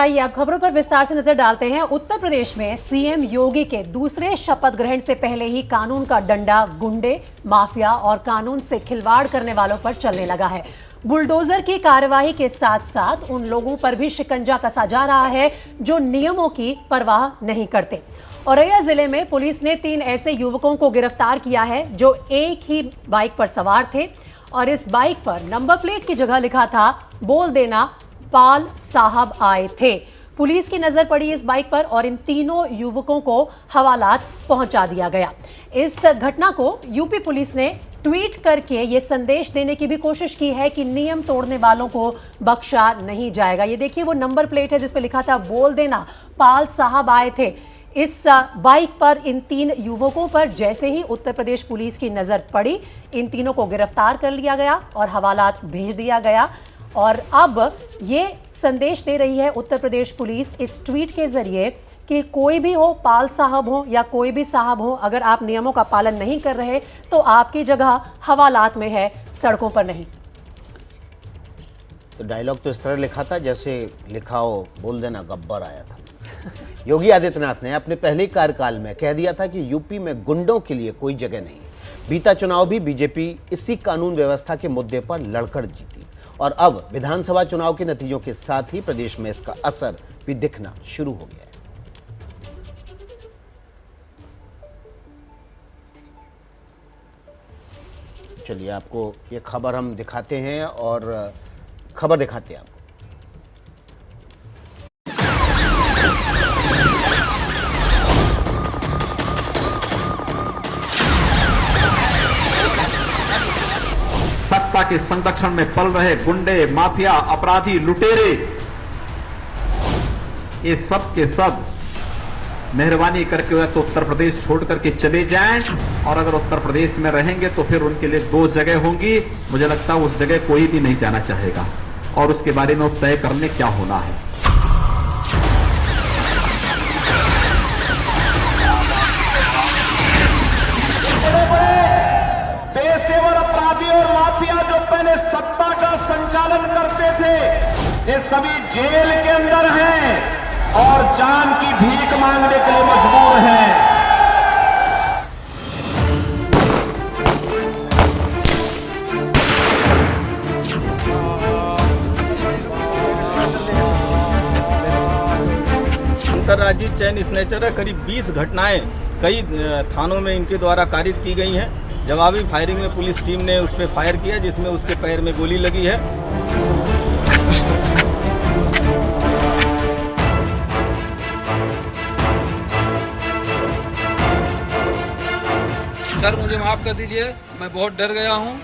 आइए अब खबरों पर विस्तार से नजर डालते हैं। उत्तर प्रदेश में सीएम योगी के दूसरे शपथ ग्रहण से पहले ही कानून का डंडा गुंडे, माफिया और कानून से खिलवाड़ करने वालों पर चलने लगा है। बुलडोजर की कार्यवाही के साथ साथ उन लोगों पर भी शिकंजा कसा जा रहा है जो नियमों की परवाह नहीं करते। औरैया जिले में पुलिस ने 3 ऐसे युवकों को गिरफ्तार किया है जो एक ही बाइक पर सवार थे और इस बाइक पर नंबर प्लेट की जगह लिखा था बोल देना पाल साहब आए थे। पुलिस की नजर पड़ी इस बाइक पर और इन तीनों युवकों को हवालात पहुंचा दिया गया। इस घटना को यूपी पुलिस ने ट्वीट करके ये संदेश देने की भी कोशिश की है कि नियम तोड़ने वालों को बख्शा नहीं जाएगा। ये देखिए वो नंबर प्लेट है जिस पे लिखा था बोल देना पाल साहब आए थे। इस बाइक पर इन 3 युवकों पर जैसे ही उत्तर प्रदेश पुलिस की नजर पड़ी, इन तीनों को गिरफ्तार कर लिया गया और हवालात भेज दिया गया। और अब ये संदेश दे रही है उत्तर प्रदेश पुलिस इस ट्वीट के जरिए कि कोई भी हो, पाल साहब हो या कोई भी साहब हो, अगर आप नियमों का पालन नहीं कर रहे तो आपकी जगह हवालात में है, सड़कों पर नहीं। तो डायलॉग तो इस तरह लिखा था जैसे लिखा हो बोल देना गब्बर आया था। योगी आदित्यनाथ ने अपने पहले कार्यकाल में कह दिया था कि यूपी में गुंडों के लिए कोई जगह नहीं। बीता चुनाव भी बीजेपी इसी कानून व्यवस्था के मुद्दे पर लड़कर जीती और अब विधानसभा चुनाव के नतीजों के साथ ही प्रदेश में इसका असर भी दिखना शुरू हो गया है। चलिए आपको ये खबर हम दिखाते हैं और खबर दिखाते हैं आपको। सत्ता के संरक्षण में पल रहे गुंडे, माफिया, अपराधी, लुटेरे, ये सब के सब मेहरबानी करके वह तो उत्तर प्रदेश छोड़ करके चले जाएं और अगर उत्तर प्रदेश में रहेंगे तो फिर उनके लिए 2 जगह होंगी। मुझे लगता है उस जगह कोई भी नहीं जाना चाहेगा और उसके बारे में तय करने क्या होना है। पेशेवर अपराधी और माफिया जो पहले सत्ता का संचालन करते थे, ये सभी जेल के अंदर हैं और जान की भीख मांगने के लिए मजबूर हैं। अंतर्राज्यीय चैन स्नैचर है। करीब 20 घटनाएं कई थानों में इनके द्वारा कारित की गई हैं। जवाबी फायरिंग में पुलिस टीम ने उस पर फायर किया जिसमें उसके पैर में गोली लगी है। सर मुझे माफ कर दीजिए, मैं बहुत डर गया हूं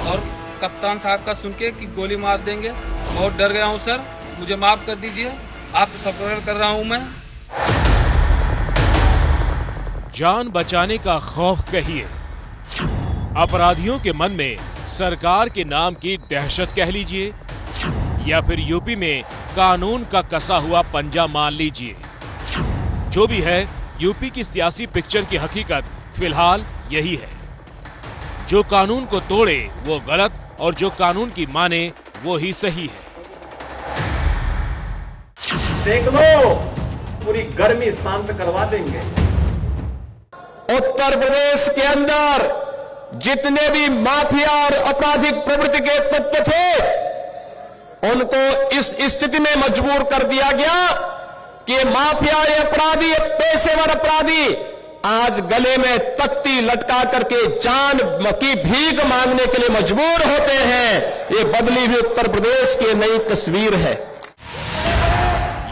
और कप्तान साहब का सुन के कि गोली मार देंगे बहुत डर गया हूं सर, मुझे माफ कर दीजिए। आपसे सपोर्ट कर रहा हूं मैं। जान बचाने का खौफ कहिए, अपराधियों के मन में सरकार के नाम की दहशत कह लीजिए या फिर यूपी में कानून का कसा हुआ पंजा मान लीजिए। जो भी है, यूपी की सियासी पिक्चर की हकीकत फिलहाल यही है। जो कानून को तोड़े वो गलत और जो कानून की माने वो ही सही है। देख लो, पूरी गर्मी शांत करवा देंगे। उत्तर प्रदेश के अंदर जितने भी माफिया और आपराधिक प्रवृत्ति के तत्व थे उनको इस स्थिति में मजबूर कर दिया गया कि माफिया, ये अपराधी, पेशेवर अपराधी आज गले में तख्ती लटका करके जान की भीख मांगने के लिए मजबूर होते हैं। ये बदली हुई उत्तर प्रदेश की नई तस्वीर है।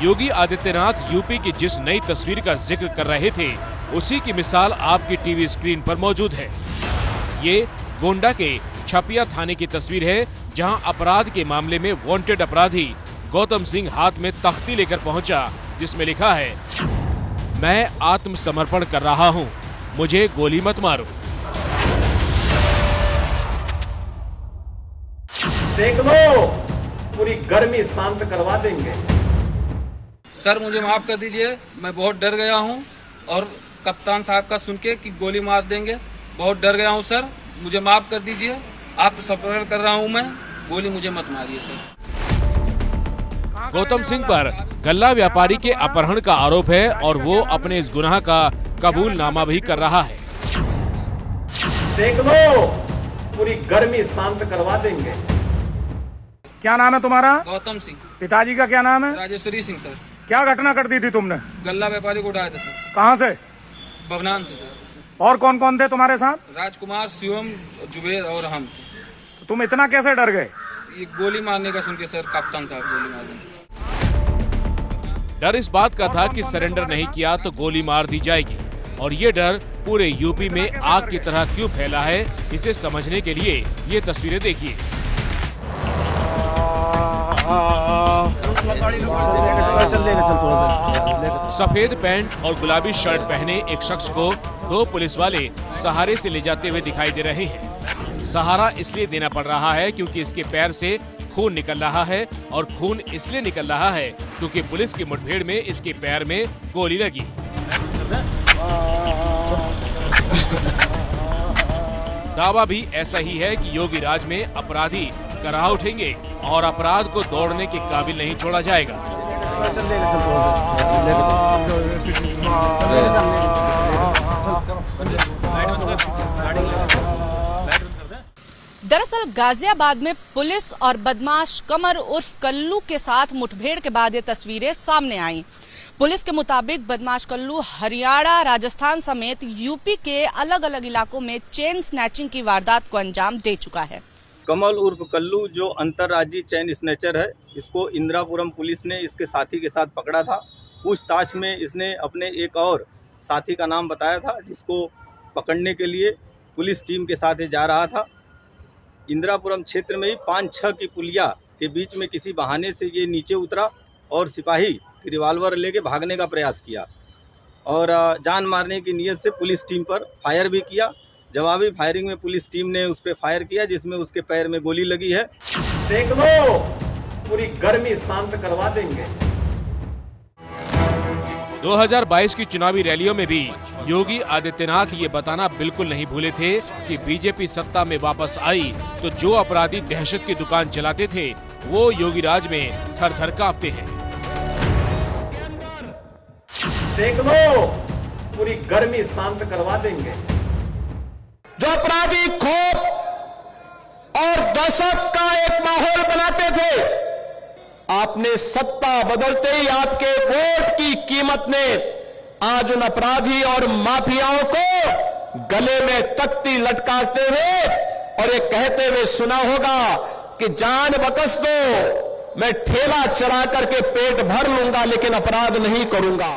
योगी आदित्यनाथ यूपी की जिस नई तस्वीर का जिक्र कर रहे थे उसी की मिसाल आपकी टीवी स्क्रीन पर मौजूद है। ये गोंडा के छपिया थाने की तस्वीर है जहां अपराध के मामले में वांटेड अपराधी गौतम सिंह हाथ में तख्ती लेकर पहुंचा जिसमें लिखा है, मैं आत्मसमर्पण कर रहा हूं, मुझे गोली मत मारो। देख लो, पूरी गर्मी शांत करवा देंगे। सर मुझे माफ कर दीजिए, मैं बहुत डर गया हूं और कप्तान साहब का सुन के कि गोली मार देंगे बहुत डर गया हूं सर, मुझे माफ कर दीजिए। आपसे सपोर्ट कर रहा हूं मैं, गोली मुझे मत मारिए सर। गौतम सिंह पर गल्ला व्यापारी के अपहरण का आरोप है और वो अपने इस गुनाह का कबूलनामा भी कर रहा है। देख लो, पूरी गर्मी शांत करवा देंगे। क्या नाम है तुम्हारा? गौतम सिंह। पिताजी का क्या नाम है? राजेश्वरी सिंह सर। क्या घटना कर दी थी तुमने? गल्ला व्यापारी को उठाया था सर। कहाँ से? भवनान से सर। और कौन कौन थे तुम्हारे साथ? राजकुमार, शिवम, जुबेर और हम थे। तुम इतना कैसे डर गए? ये गोली मारने का सुन के सर, कप्तान साहब गोली मार देंगे। डर इस बात का था कि सरेंडर नहीं किया तो गोली मार दी जाएगी, और ये डर पूरे यूपी में आग की तरह क्यों फैला है, इसे समझने के लिए ये तस्वीरें देखिए। सफेद पैंट और गुलाबी शर्ट पहने एक शख्स को दो पुलिस वाले सहारे से ले जाते हुए दिखाई दे रहे हैं। सहारा इसलिए देना पड़ रहा है क्योंकि इसके पैर से खून निकल रहा है, और खून इसलिए निकल रहा है क्योंकि पुलिस की मुठभेड़ में इसके पैर में गोली लगी। दावा भी ऐसा ही है कि योगी राज में अपराधी कराह उठेंगे और अपराध को दौड़ने के काबिल नहीं छोड़ा जाएगा। दरअसल गाजियाबाद में पुलिस और बदमाश कमर उर्फ कल्लू के साथ मुठभेड़ के बाद ये तस्वीरें सामने आईं। पुलिस के मुताबिक बदमाश कल्लू हरियाणा, राजस्थान समेत यूपी के अलग अलग इलाकों में चेन स्नैचिंग की वारदात को अंजाम दे चुका है। कमल उर्फ कल्लू जो अंतर्राज्यीय चैन स्नैचर है, इसको इंदिरापुरम पुलिस ने इसके साथी के साथ पकड़ा था। पूछताछ में इसने अपने एक और साथी का नाम बताया था, जिसको पकड़ने के लिए पुलिस टीम के साथ जा रहा था। इंदिरापुरम क्षेत्र में ही 5-6 की पुलिया के बीच में किसी बहाने से ये नीचे उतरा और सिपाही रिवाल्वर लेके भागने का प्रयास किया और जान मारने की नीयत से पुलिस टीम पर फायर भी किया। जवाबी फायरिंग में पुलिस टीम ने उस पर फायर किया, जिसमें उसके पैर में गोली लगी है। देख लो, पूरी गर्मी शांत करवा देंगे। 2022 की चुनावी रैलियों में भी योगी आदित्यनाथ ये बताना बिल्कुल नहीं भूले थे कि बीजेपी सत्ता में वापस आई तो जो अपराधी दहशत की दुकान चलाते थे वो योगी राज में थर-थर कांपते हैं। देख लो, पूरी गर्मी शांत करवा देंगे। जो अपराधी खौफ और दहशत का एक माहौल बनाते थे, आपने सत्ता बदलते ही आपके वोट की कीमत ने आज उन अपराधी और माफियाओं को गले में तख्ती लटकाते हुए और ये कहते हुए सुना होगा कि जान बकस दो, मैं ठेला चला करके पेट भर लूंगा लेकिन अपराध नहीं करूंगा।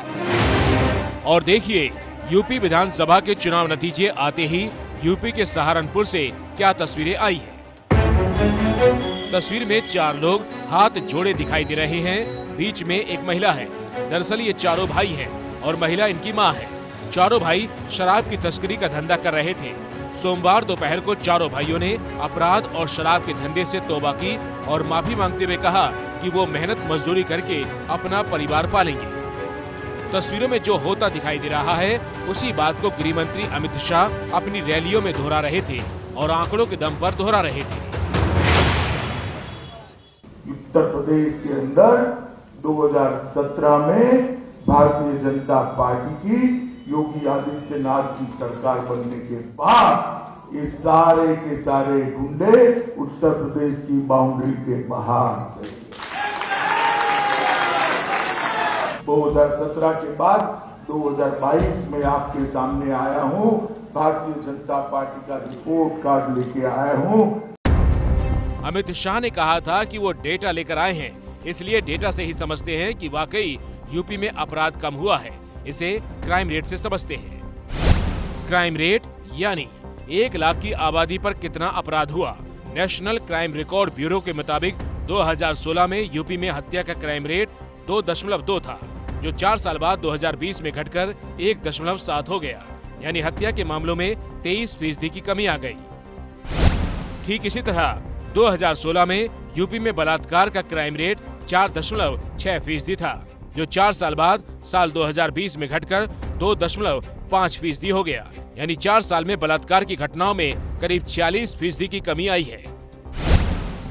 और देखिए, यूपी विधानसभा के चुनाव नतीजे आते ही यूपी के सहारनपुर से क्या तस्वीरें आई हैं। तस्वीर में 4 लोग हाथ जोड़े दिखाई दे रहे हैं। बीच में एक महिला है। दरअसल ये चारों भाई हैं और महिला इनकी मां है। चारों भाई शराब की तस्करी का धंधा कर रहे थे। सोमवार दोपहर को चारों भाइयों ने अपराध और शराब के धंधे से तौबा की और माफी मांगते हुए कहा कि वो मेहनत मजदूरी करके अपना परिवार पालेंगे। तस्वीरों में जो होता दिखाई दे रहा है उसी बात को गृह मंत्री अमित शाह अपनी रैलियों में दोहरा रहे थे और आंकड़ों के दम पर दोहरा रहे थे। उत्तर प्रदेश के अंदर 2017 में भारतीय जनता पार्टी की योगी आदित्यनाथ की सरकार बनने के बाद ये सारे के सारे गुंडे उत्तर प्रदेश की बाउंड्री के बाहर चले गए। 2017 के बाद 2022 में आपके सामने आया हूं, भारतीय जनता पार्टी का रिपोर्ट कार्ड लेके आया हूं। अमित शाह ने कहा था कि वो डेटा लेकर आए हैं, इसलिए डेटा से ही समझते हैं कि वाकई यूपी में अपराध कम हुआ है। इसे क्राइम रेट से समझते हैं। क्राइम रेट यानी 1 लाख की आबादी पर कितना अपराध हुआ। नेशनल क्राइम रिकॉर्ड ब्यूरो के मुताबिक 2016 में यूपी में हत्या का क्राइम रेट 2.2 था, जो 4 साल बाद 2020 में घटकर 1.7 हो गया। यानी हत्या के मामलों में 23% की कमी आ गई। ठीक इसी तरह 2016 में यूपी में बलात्कार का क्राइम रेट 4.6% था, जो 4 साल बाद साल 2020 में घटकर 2.5% हो गया। यानी 4 साल में बलात्कार की घटनाओं में करीब 40% की कमी आई है।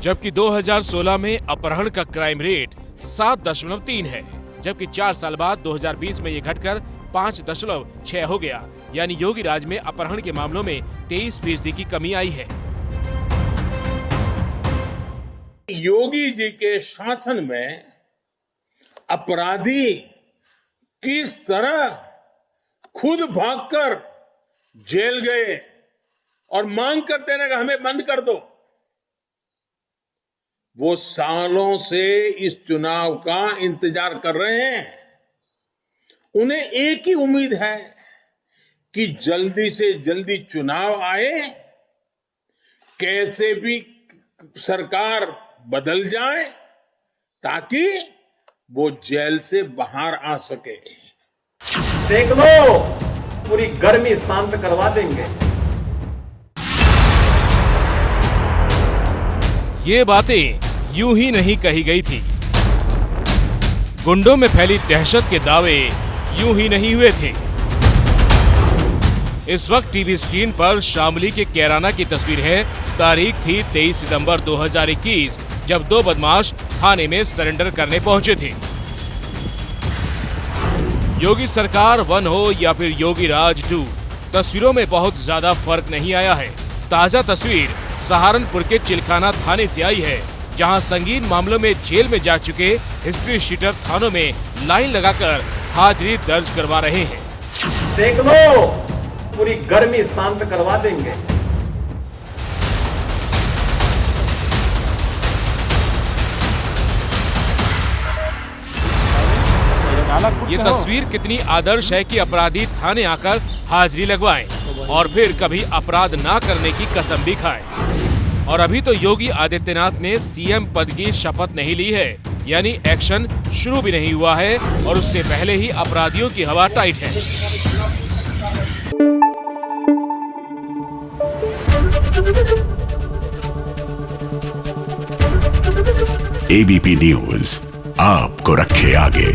जबकि 2016 में अपहरण का क्राइम रेट 7.3 है, जबकि 4 साल बाद 2020 में ये घटकर 5.6 हो गया। यानी योगी राज में अपहरण के मामलों में 23% की कमी आई है। योगी जी के शासन में अपराधी किस तरह खुद भागकर जेल गए और मांग करते रहे कि हमें बंद कर दो। वो सालों से इस चुनाव का इंतजार कर रहे हैं। उन्हें एक ही उम्मीद है कि जल्दी से जल्दी चुनाव आए, कैसे भी सरकार बदल जाए ताकि वो जेल से बाहर आ सके। देख लो, पूरी गर्मी शांत करवा देंगे। ये बातें यूं ही नहीं कही गई थी। गुंडों में फैली दहशत के दावे यूं ही नहीं हुए थे। इस वक्त टीवी स्क्रीन पर शामली के कैराना की तस्वीर है। तारीख थी 23 सितंबर 2021, जब 2 बदमाश थाने में सरेंडर करने पहुंचे थे। योगी सरकार 1 हो या फिर योगी राज 2, तस्वीरों में बहुत ज्यादा फर्क नहीं आया है। ताजा तस्वीर सहारनपुर के चिलखाना थाने से आई है, जहां संगीन मामलों में जेल में जा चुके हिस्ट्री शीटर थानों में लाइन लगाकर हाजिरी दर्ज करवा रहे हैं। देख लो, पूरी गर्मी शांत करवा देंगे। ये तस्वीर कितनी आदर्श है कि अपराधी थाने आकर हाजिरी लगवाएं और फिर कभी अपराध ना करने की कसम भी खाएं। और अभी तो योगी आदित्यनाथ ने सीएम पद की शपथ नहीं ली है, यानी एक्शन शुरू भी नहीं हुआ है और उससे पहले ही अपराधियों की हवा टाइट है। एबीपी न्यूज आपको रखे आगे।